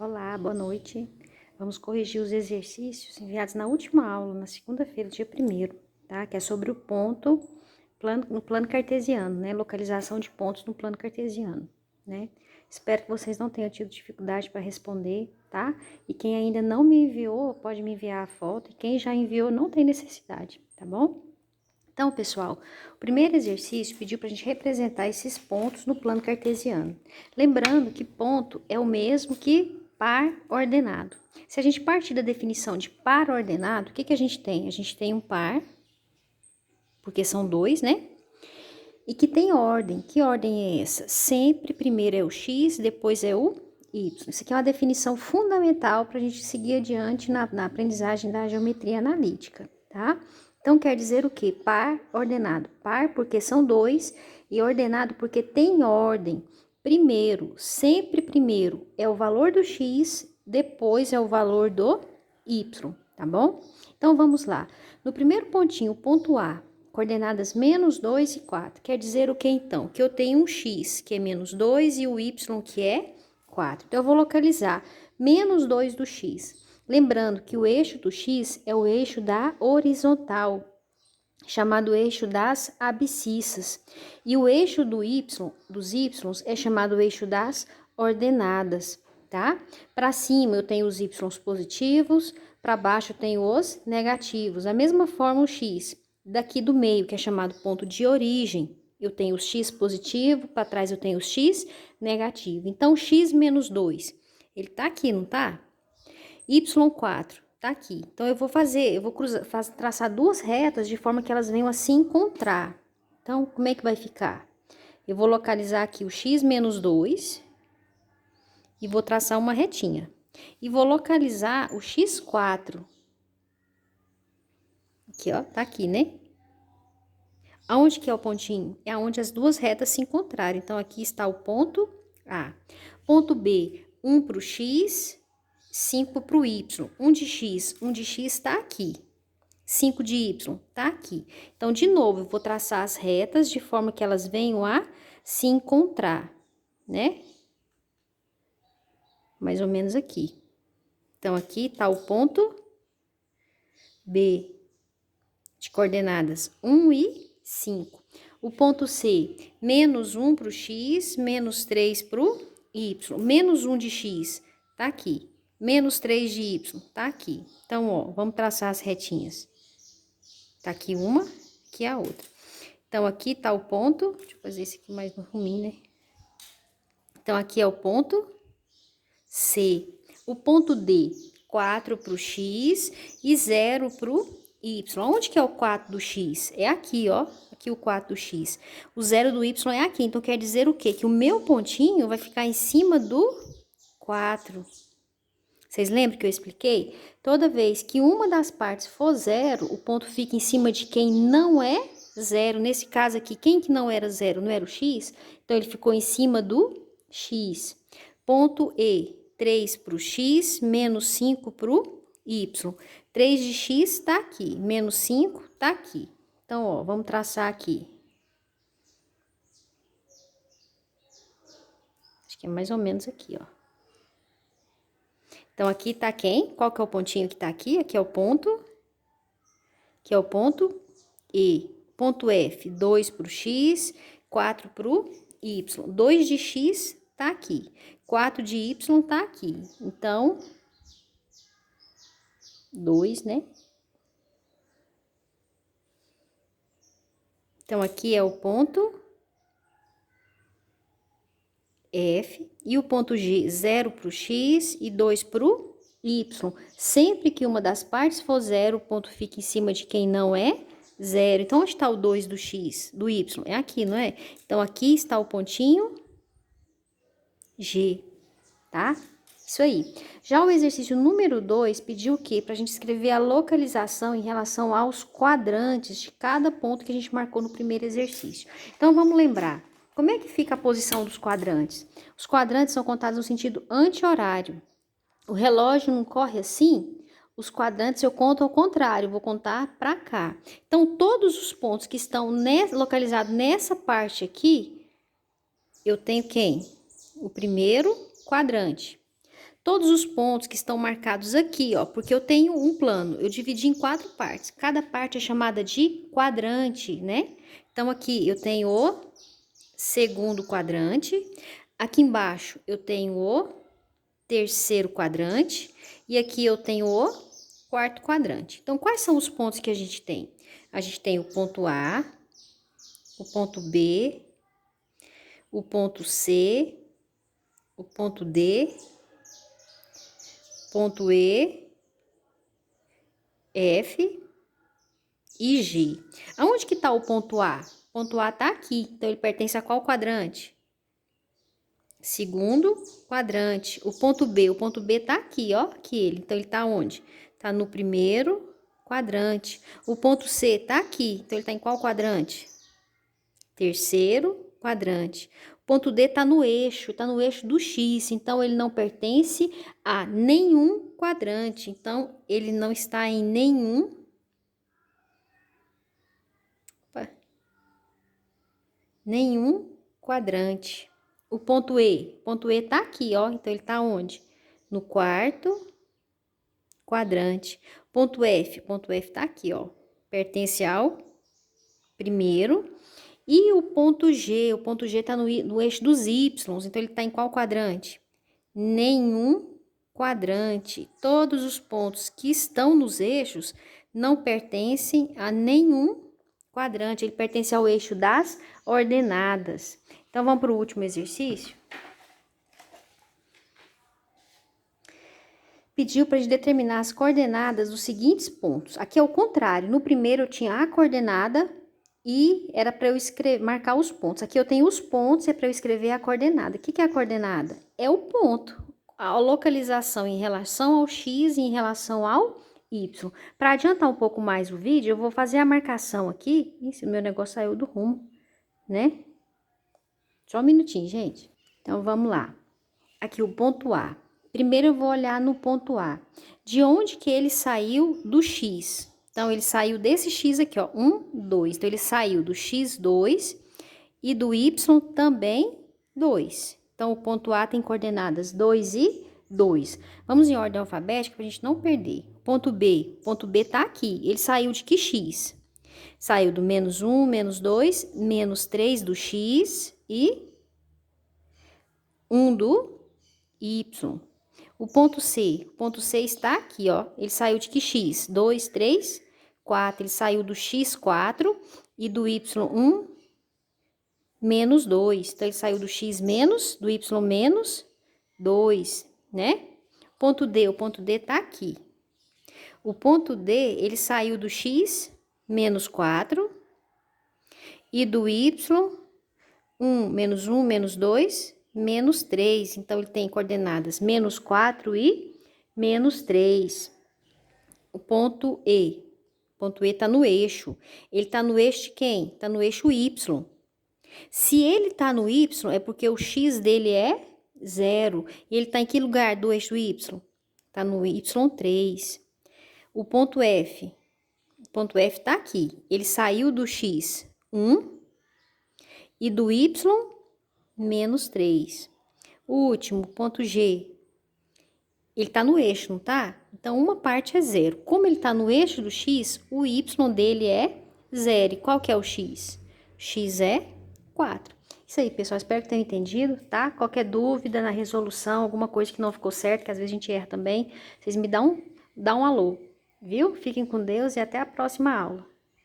Olá, boa noite. Vamos corrigir os exercícios enviados na última aula, na segunda-feira, dia 1º, tá? Que é sobre o ponto no plano cartesiano, né? Localização de pontos no plano cartesiano, né? Espero que vocês não tenham tido dificuldade para responder, tá? E quem ainda não me enviou, pode me enviar a foto. E quem já enviou, não tem necessidade, tá bom? Então, pessoal, o primeiro exercício pediu para a gente representar esses pontos no plano cartesiano. Lembrando que ponto é o mesmo que par ordenado. Se a gente partir da definição de par ordenado, o que a gente tem? A gente tem um par, porque são dois, né? E que tem ordem. Que ordem é essa? Sempre primeiro é o x, depois é o y. Isso aqui é uma definição fundamental para a gente seguir adiante na aprendizagem da geometria analítica, tá? Então, quer dizer o quê? Par ordenado. Par porque são dois e ordenado porque tem ordem. Primeiro, sempre primeiro é o valor do x, depois é o valor do y, tá bom? Então, vamos lá. No primeiro pontinho, ponto A, coordenadas menos 2 e 4. Quer dizer o que então? Que eu tenho um x, que é menos 2, e o y, que é 4. Então, eu vou localizar menos 2 do x. Lembrando que o eixo do x é o eixo da horizontal, chamado eixo das abscissas. E o eixo dos y, é chamado eixo das ordenadas, tá? Para cima eu tenho os y positivos, para baixo eu tenho os negativos. Da mesma forma o x, daqui do meio, que é chamado ponto de origem, eu tenho o x positivo, para trás eu tenho o x negativo. Então, x menos 2, ele tá aqui, não tá? Y4 tá aqui. Então, eu vou traçar duas retas de forma que elas venham a se encontrar. Então, como é que vai ficar? Eu vou localizar aqui o x menos 2 e vou traçar uma retinha. E vou localizar o x4. Aqui, ó, tá aqui, né? Aonde que é o pontinho? É onde as duas retas se encontrarem. Então, aqui está o ponto A. Ponto B, 1 para o x, 5 para o y. 1 de x está aqui. 5 de y tá aqui. Então, de novo, eu vou traçar as retas de forma que elas venham a se encontrar, né? Mais ou menos aqui. Então, aqui tá o ponto B, de coordenadas 1 e 5. O ponto C, menos 1 para o x, menos 3 para o y. Menos 1 de x tá aqui. Menos 3 de y tá aqui. Então, ó, vamos traçar as retinhas. Tá aqui uma, aqui a outra. Então, aqui tá o ponto, deixa eu fazer esse aqui mais no ruminho, né? Então, aqui é o ponto C. O ponto D, 4 para o x e 0 para o y. Onde que é o 4 do x? É aqui, ó. Aqui o 4 do x. O 0 do y é aqui. Então, quer dizer o quê? Que o meu pontinho vai ficar em cima do 4. Vocês lembram que eu expliquei? Toda vez que uma das partes for 0, o ponto fica em cima de quem não é 0. Nesse caso aqui, quem que não era 0? Não era o x? Então, ele ficou em cima do x. Ponto E, 3 para o x, menos 5 para o y. 3 de x tá aqui, menos 5 tá aqui. Então, ó, vamos traçar aqui. Acho que é mais ou menos aqui, ó. Então, aqui tá quem? Qual que é o pontinho que tá aqui? Aqui é o ponto. Que é o ponto E. Ponto F, 2 para o x, 4 para o y. 2 de x tá aqui. 4 de y tá aqui. Então, 2, né? Então, aqui é o ponto F. E o ponto G, 0 para o x e 2 para o y. Sempre que uma das partes for 0, o ponto fica em cima de quem não é 0. Então, onde está o 2 do x, do y? É aqui, não é? Então, aqui está o pontinho G, tá? Isso aí. Já o exercício número 2 pediu o quê? Para a gente escrever a localização em relação aos quadrantes de cada ponto que a gente marcou no primeiro exercício. Então, vamos lembrar. Como é que fica a posição dos quadrantes? Os quadrantes são contados no sentido anti-horário. O relógio não corre assim? Os quadrantes eu conto ao contrário, vou contar para cá. Então, todos os pontos que estão localizados nessa parte aqui, eu tenho quem? O primeiro quadrante. Todos os pontos que estão marcados aqui, ó, porque eu tenho um plano, eu dividi em 4 partes. Cada parte é chamada de quadrante, né? Então, aqui eu tenho o segundo quadrante. Aqui embaixo eu tenho o terceiro quadrante. E aqui eu tenho o quarto quadrante. Então, quais são os pontos que a gente tem? A gente tem o ponto A, o ponto B, o ponto C, o ponto D, ponto E, F e G. Aonde que tá o ponto A? O ponto A tá aqui, então ele pertence a qual quadrante? Segundo quadrante. O ponto B tá aqui, ó, aqui ele. Então ele tá onde? Tá no primeiro quadrante. O ponto C tá aqui, então ele tá em qual quadrante? Terceiro quadrante. O ponto D tá no eixo do X, então ele não pertence a nenhum quadrante. Então ele não está em nenhum quadrante. O ponto E tá aqui, ó, então ele tá onde? No quarto quadrante. Ponto F tá aqui, ó, pertence ao primeiro. E o ponto G tá no eixo dos Y, então ele tá em qual quadrante? Nenhum quadrante. Todos os pontos que estão nos eixos não pertencem a nenhum quadrante, ele pertence ao eixo das ordenadas. Então, vamos para o último exercício. Pediu para a gente determinar as coordenadas dos seguintes pontos. Aqui é o contrário, no primeiro eu tinha a coordenada e era para eu marcar os pontos. Aqui eu tenho os pontos, é para eu escrever a coordenada. O que é a coordenada? É o ponto, a localização em relação ao X e em relação ao Y. Para adiantar um pouco mais o vídeo, eu vou fazer a marcação aqui. Ih, meu negócio saiu do rumo, né? Só um minutinho, gente. Então, vamos lá. Aqui o ponto A. Primeiro eu vou olhar no ponto A. De onde que ele saiu do X? Então, ele saiu desse X aqui, ó. 1, 2. Então, ele saiu do X2 e do Y também 2. Então, o ponto A tem coordenadas 2 e 2. Vamos em ordem alfabética para a gente não perder. Ponto B tá aqui. Ele saiu de que X? Saiu do menos 1, menos 2, menos 3 do X e 1 do Y. O ponto C está aqui, ó. Ele saiu de que X? 2, 3, 4. Ele saiu do X4 e do Y1 menos 2. Então, ele saiu do X menos, do Y menos 2, né? O ponto D tá aqui. O ponto D, ele saiu do X menos 4 e do Y 1, menos 2, menos 3. Então, ele tem coordenadas menos 4 e menos 3. O ponto E tá no eixo. Ele tá no eixo de quem? Tá no eixo Y. Se ele tá no Y, é porque o X dele é 0. E ele tá em que lugar do eixo Y? Tá no Y3. O ponto F tá aqui. Ele saiu do X 1 e do Y menos 3. O último, ponto G, ele tá no eixo, não tá? Então, uma parte é 0. Como ele tá no eixo do X, o Y dele é 0. E qual que é o X? X é 4. Isso aí, pessoal. Espero que tenham entendido, tá? Qualquer dúvida na resolução, alguma coisa que não ficou certo, que às vezes a gente erra também, vocês me dão um alô, viu? Fiquem com Deus e até a próxima aula.